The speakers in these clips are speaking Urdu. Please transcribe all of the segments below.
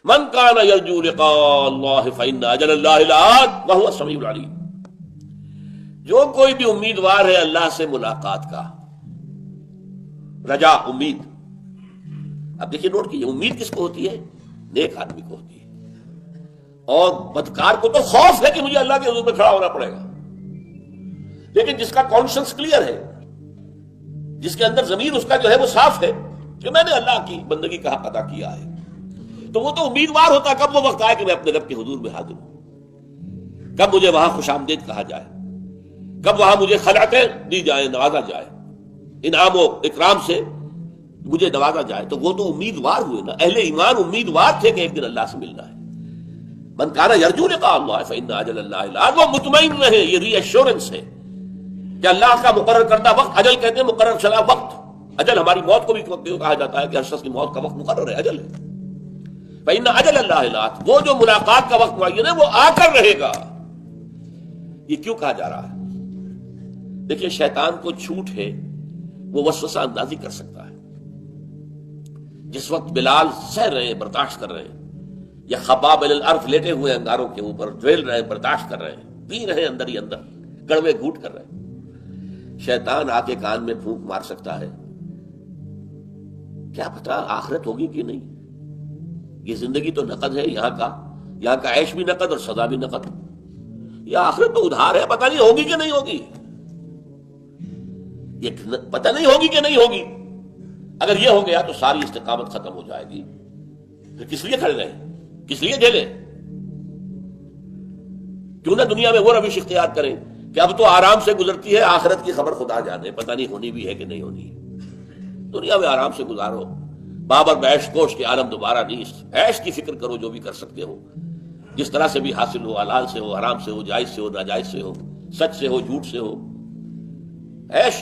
من کان یرجو لقاء اللہ فإن اجل اللہ لآت وہو السمیع العلیم. جو کوئی بھی امیدوار ہے اللہ سے ملاقات کا، رجا امید. اب دیکھیے نوٹ کیجیے، امید کس کو ہوتی ہے؟ نیک آدمی کو ہوتی ہے. اور بدکار کو تو خوف ہے کہ مجھے اللہ کے حضور میں کھڑا ہونا پڑے گا. لیکن جس کا کانشنس کلیئر ہے، جس کے اندر ضمیر اس کا جو ہے وہ صاف ہے کہ میں نے اللہ کی بندگی کا حق ادا کیا ہے، تو وہ تو امیدوار ہوتا ہے کب وہ وقت آئے کہ میں اپنے رب کے حضور میں حاضر ہوں، کب مجھے وہاں خوش آمدید کہا جائے، کب وہاں مجھے خلعتیں دی جائیں، نوازا جائے، انعام و اکرام سے مجھے نوازا جائے. تو وہ تو امیدوار ہوئے نا. اہل ایمان امیدوار تھے کہ ایک دن اللہ سے ملنا ہے. من کان یرجو لقاء اللہ فإن اجل اللہ لآت. وہ مطمئن رہے، یہ ری ایشورنس ہے کہ اللہ کا مقرر کردہ وقت، اجل کہتے ہیں مقرر شدہ وقت. اجل ہماری موت کو بھی کہا جاتا ہے کہ ہر شخص کی موت کا وقت مقرر ہے، اجل ہے. فإن اجل اللہ لآت. وہ جو ملاقات کا وقت معین ہے وہ آ کر رہے گا. یہ کیوں کہا جا رہا ہے؟ دیکھیے شیطان کو چھوٹ ہے، وہ وسوسہ اندازی کر سکتا ہے. جس وقت بلال سہ رہے ہیں، برداشت کر رہے ہیں، یا خباب علی الارض لیٹے ہوئے انگاروں کے اوپر جھیل رہے ہیں، برداشت کر رہے ہیں، پی رہے ہیں اندر ہی اندر، کڑوے گھونٹ کر رہے ہیں، شیطان آ کے کان میں پھونک مار سکتا ہے. کیا پتا آخرت ہوگی کہ نہیں. یہ زندگی تو نقد ہے، یہاں کا عیش بھی نقد اور سزا بھی نقد. یہ آخرت تو ادھار ہے، پتہ نہیں ہوگی کہ نہیں ہوگی. یہ پتہ نہیں ہوگی کہ نہیں ہوگی. اگر یہ ہو گیا تو ساری استقامت ختم ہو جائے گی. پھر کس لیے کھڑے رہے، کس لیے جھیلے؟ کیوں نہ دنیا میں وہ روش اختیار کریں کہ اب تو آرام سے گزرتی ہے، آخرت کی خبر خدا جانے، پتہ نہیں ہونی بھی ہے کہ نہیں ہونی. دنیا میں آرام سے گزارو، بابر بیش کوش کے عالم دوبارہ نہیں. عیش کی فکر کرو جو بھی کر سکتے ہو، جس طرح سے بھی حاصل ہو، حلال سے ہو، حرام سے ہو، جائز سے ہو، ناجائز سے ہو، سچ سے ہو، جھوٹ سے ہو. عیش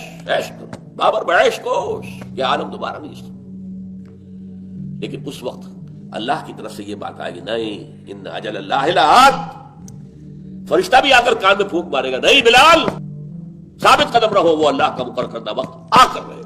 کرو، بابر بیش کوش یہ عالم دوبارہ نہیں. لیکن اس وقت اللہ کی طرف سے یہ بات آئے گی، نہیں ان اجل اللہ لآت. فرشتہ بھی آ کر کان میں پھونک مارے گا، نہیں بلال ثابت قدم رہو، وہ اللہ کا مقرر کردہ وقت آ کر رہے.